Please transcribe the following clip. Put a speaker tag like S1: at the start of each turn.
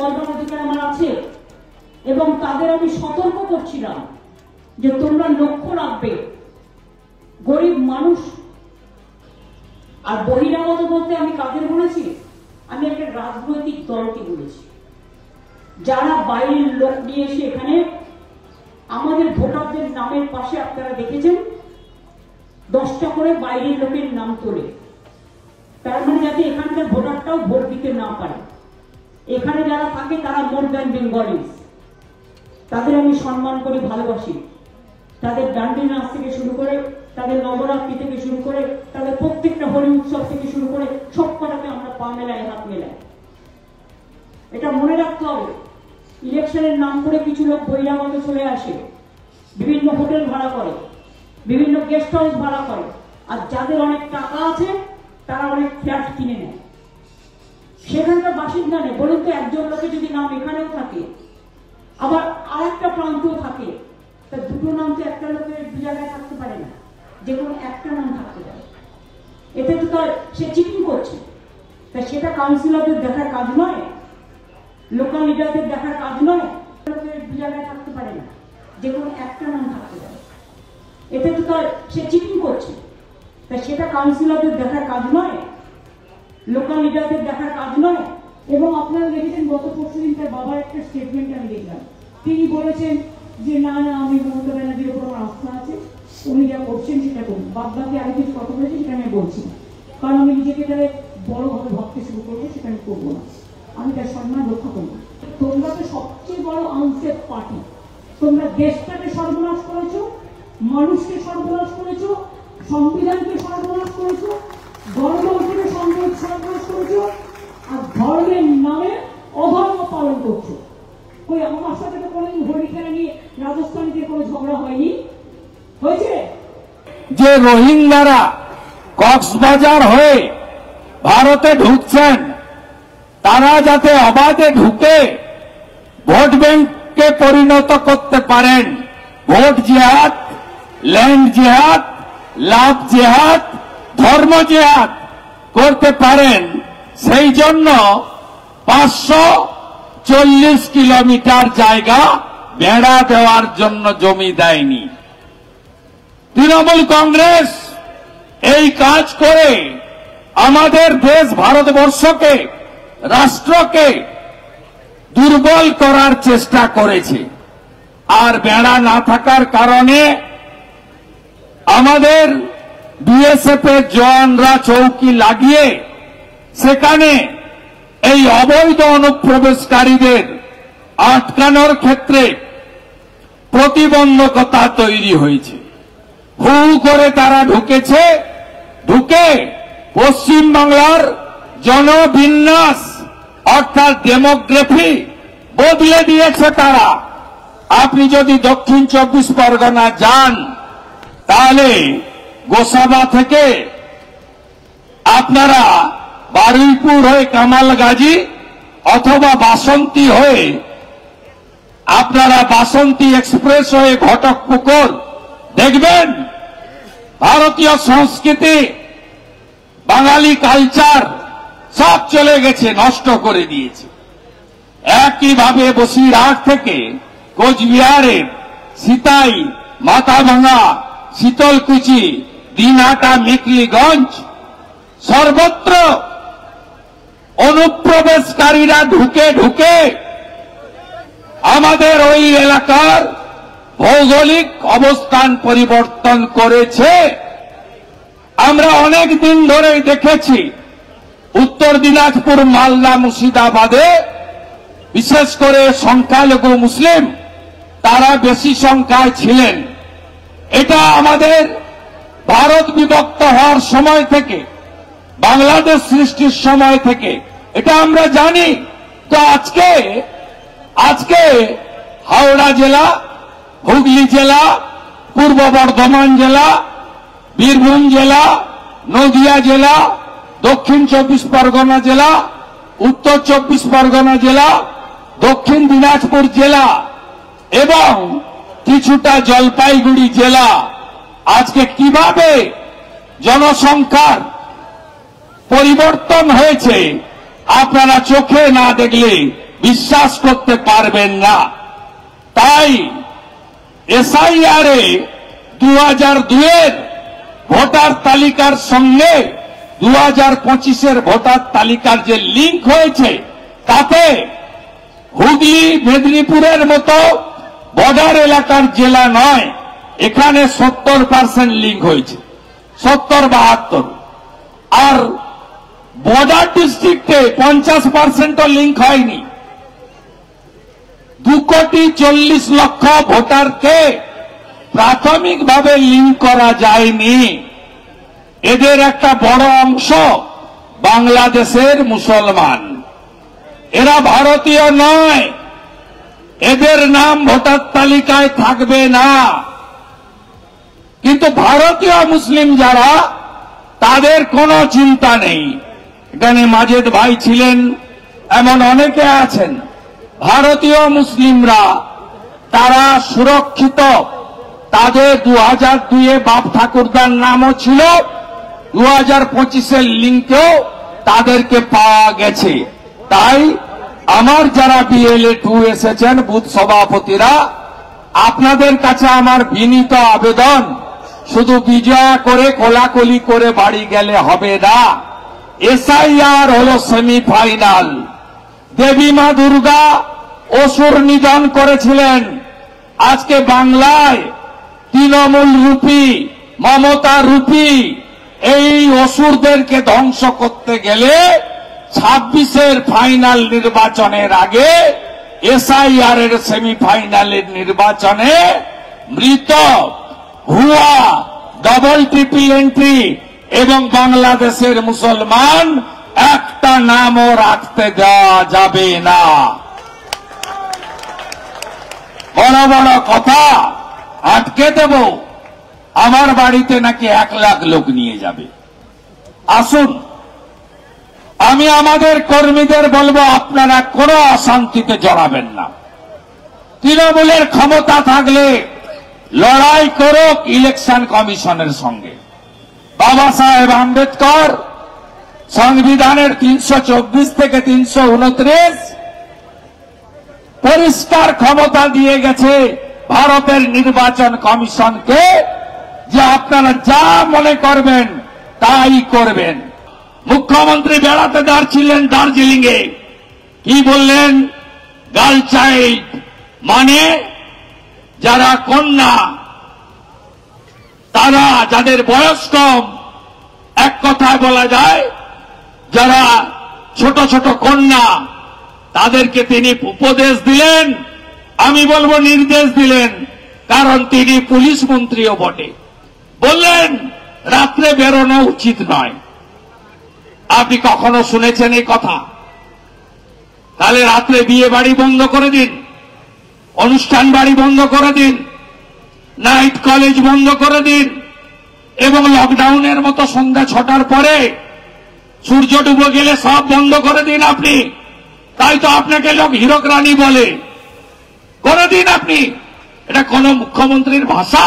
S1: বলবার অধিকার আমার আছে এবং তাদের আমি সতর্ক করছিলাম যে তোমরা লক্ষ্য রাখবে গরিব মানুষ। আর বহিরাগত বলতে আমি কাদের বলেছি? আমি একটা রাজনৈতিক দলকে বলেছি, যারা বাইরের লোক নিয়ে এসে এখানে আমাদের ভোটারদের নামের পাশে আপনারা দেখেছেন 10টা করে বাইরের লোকের নাম তোলে, তার মানে যাতে এখানকার ভোটারটাও ভোট দিতে না পারে। এখানে যারা থাকে তারা মোর দ্যান বেঙ্গলিজ, তাদের আমি সম্মান করি, ভালোবাসি। তাদের ডান্ডি নাচ থেকে শুরু করে, তাদের নবরাত্রি থেকে শুরু করে, তাদের প্রত্যেকটা হোলি উৎসব থেকে শুরু করে সব কটাকে আমরা পা মেলাই, হাত মেলাই। এটা মনে রাখতে হবে। ইলেকশনের নাম করে কিছু লোক বহিরাগত চলে আসে, বিভিন্ন হোটেল ভাড়া করে, বিভিন্ন গেস্ট হাউস ভাড়া করে, আর যাদের অনেক টাকা আছে তারা অনেক ফ্ল্যাট কিনে নেয়। সেখানকার বাসিন্দা নেই। বলুন তো, একজন লোকের যদি নাম এখানেও থাকে আবার আর একটা প্রান্তেও থাকে, তা দুটো নাম তো একটা লোকের দু জায়গায় থাকতে পারে না, যে কোনো একটা নাম থাকতে পারে। এতে তো তার সে চিটিং করছে। তা সেটা কাউন্সিলরদের দেখার কাজ নয়, লোকাল লিডারদের দেখার কাজ নয়। লোকের দু জায়গায় থাকতে পারে না, যে কোনো একটা নাম থাকতে পারে। এতে তো তার সে চিটিং করছে। তা সেটা কাউন্সিলরদের দেখার কাজ নয়, লোকাল লিডারদের দেখার কাজ নয়। এবং আপনারা দেখেছেন গত পরশুদিন তার বাবার একটা স্টেটমেন্ট আমি দেখলাম। তিনি বলেছেন যে না না, আমি মমতা ব্যানার্জির উপর আমার আস্থা আছে, উনি যা করছেন সেটা করুন। বাদ বাকি আরো কিছু কথা বলেছে সেটা আমি বলছি না, কারণ আমি নিজেকে তাহলে বড়ভাবে ভাবতে শুরু করবো, সেটা আমি করবো না। আমি তার সম্মান রক্ষা করবো। তোমরা তো সবচেয়ে বড় আনসেফ পার্টি। তোমরা দেশটাকে সর্বনাশ করেছো, মানুষকে সর্বনাশ করেছো, সংবিধানকে সর্বনাশ করেছো, গণতন্ত্রকে সর্বনাশ করেছো, আর ধর্মের নামে অধর্ম পালন করছো। ওই আমার সাথে তো কোনোদিন হোলি খেলা নিয়ে রাজস্থানীতে কোনো ঝগড়া হয়নি, হয়েছে?
S2: যে রোহিঙ্গারা কক্সবাজার হয়ে ভারতে ঢুকছেন, তারা যাতে অবাধে ঢুকে ভোট ব্যাংককে পরিণত করতে পারেন, ভোট জিহাদ, ল্যান্ড জিহাদ, লাভ জিহাদ, ধর্ম জিহাদ করতে পারেন, সেই জন্য 540 কিলোমিটার জায়গা বেড়া দেওয়ার জন্য জমি দেয়নি। তৃণমূল কংগ্রেস এই কাজ করে আমাদের দেশ ভারতবর্ষকে, রাষ্ট্রকে দুর্বল করার চেষ্টা করেছে। আর বেড়া না থাকার কারণে আমাদের বিএসএফ এর জওয়ানরা চৌকি লাগিয়ে সেখানে এই অবৈধ অনুপ্রবেশকারীদের আটকানোর ক্ষেত্রে প্রতিবন্ধকতা তৈরি হয়েছে। হু করে তারা ঢুকেছে, ঢুকে পশ্চিম বাংলার জনবিন্যাস অর্থাৎ ডেমোগ্রাফি বদলে দিয়েছে তারা। আপনি যদি দক্ষিণ 24 পরগনা যান, তাহলে গোসাবা থেকে আপনারা বারুইপুর হয়ে কামালগাজী অথবা বাসন্তী হয়ে আপনারা বাসন্তী এক্সপ্রেস হয়ে ঘটকপুকুর দেখবেন ভারতীয় সংস্কৃতি, বাঙালি কালচার সব চলে গেছে, নষ্ট করে দিয়েছে। একইভাবে বসিরহাট থেকে কোচবিহারের সিতাই, মাথাভাঙা, শীতলকুচি, দিনহাটা, মেকলিগঞ্জ সর্বত্র অনুপ্রবেশকারীরা ঢুকে ঢুকে আমাদের ওই এলাকার ভৌগোলিক অবস্থান পরিবর্তন করেছে। আমরা অনেক দিন ধরে দেখেছি উত্তর দিনাজপুর, মালদা, মুর্শিদাবাদে বিশেষ করে সংখ্যালঘু মুসলিম তারা বেশি সংখ্যায় ছিলেন। এটা আমাদের ভারত বিভক্ত হওয়ার সময় থেকে, বাংলাদেশ সৃষ্টির সময় থেকে এটা আমরা জানি। তো আজকে হাওড়া জেলা, হুগলি জেলা, পূর্ব বর্ধমান জেলা, বীরভূম জেলা, নদিয়া জেলা, দক্ষিণ 24 পরগনা জেলা, উত্তর 24 পরগনা জেলা, দক্ষিণ দিনাজপুর জেলা এবং কিছুটা জলপাইগুড়ি জেলা আজকে কিভাবে জনসংখ্যার পরিবর্তন হয়েছে আপনারা চোখে না দেখলে বিশ্বাস করতে পারবেন না। তাই এসআইআরে 2002-এর ভোটার তালিকার সঙ্গে 2025-এর ভোটার তালিকার যে লিঙ্ক হয়েছে, তাতে হুগলি মেদিনীপুরের মতো বর্ডার এলাকার জেলা নয়, এখানে 70% লিঙ্ক হয়েছে, 70-72। আর বর্ডার ডিস্ট্রিক্টে 50%ও লিঙ্ক হয়নি। 2,40,00,000 ভোটারকে প্রাথমিকভাবে লিঙ্ক করা যায়নি। এদের একটা বড় অংশ বাংলাদেশের মুসলমান, এরা ভারতীয় নয়, এদের নাম ভোটার তালিকায় থাকবে না। কিন্তু ভারতীয় মুসলিম যারা, তাদের কোনো চিন্তা নেই। এখানে মাজেদ ভাই ছিলেন, এমন অনেকে আছেন। ভারতীয় মুসলিমরা তারা সুরক্ষিত। তাদের 2002-এ বাপ ঠাকুরদার নামও ছিল, 2025-এর লিঙ্কেও তাদেরকে পাওয়া গেছে। তাই আমার যারা BLA 2 এসেছেন বুথ সভাপতিরা, আপনাদের কাছে আমার বিনীত আবেদন, শুধু বিজয়া করে কোলাকুলি করে বাড়ি গেলে হবে না। এসআইআর হলো সেমিফাইনাল। দেবী মা দুর্গা অসুর নিধন করেছিলেন। আজকে বাংলায় তৃণমূল রূপী, মমতা রূপী এই অসুরদেরকে ধ্বংস করতে গেলে 26-এর ফাইনাল নির্বাচনের আগে এসআইআর এর সেমিফাইনালের নির্বাচনে মৃত, ভুয়া, ডবল ট্রিপল এন্ট্রি এবং বাংলাদেশের মুসলমান একটা নামও রাখতে দেওয়া যাবে না। বড় বড় কথা আটকে দেব, আমার বাড়িতে নাকি 1 লাখ লোক নিয়ে যাবে। আসুন, আমি আমাদের কর্মীদের বলবো, আপনারা কোনো অশান্তিতে জড়াবেন না। তৃণমূলের ক্ষমতা থাকলে লড়াই করুক ইলেকশন কমিশনের সঙ্গে। বাবা সাহেব আম্বেদকর সংবিধানের 324 থেকে 329 পরিষ্কার ক্ষমতা দিয়ে গেছে ভারতের নির্বাচন কমিশনকে, যে আপনারা যা মনে করবেন তাই করবেন। মুখ্যমন্ত্রী বেড়াতে যাচ্ছিলেন দার্জিলিংয়ে, কি বললেন? গার্ল চাইল্ড মানে যারা কন্যা, তারা যাদের বয়স কম, এক কথায় বলা যায় যারা ছোট ছোট কন্যা, তাদেরকে তিনি উপদেশ দিলেন, আমি বলবো নির্দেশ দিলেন, কারণ তিনি পুলিশ মন্ত্রীও বটে। বললেন রাত্রে বেরোনো উচিত নয়। আপনি কখনো শুনেছেন এই কথা? তাহলে রাত্রে বিয়ে বাড়ি বন্ধ করে দিন, অনুষ্ঠান বাড়ি বন্ধ করে দিন, নাইট কলেজ বন্ধ করে দিন, এবং লকডাউনের মতো সন্ধ্যা 6টার পরে সূর্য ডুবে গেলে সব বন্ধ করে দিন আপনি। তাই তো আপনাকে লোক হীরক রানী বলে। করে দিন আপনি। এটা কোন মুখ্যমন্ত্রীর ভাষা?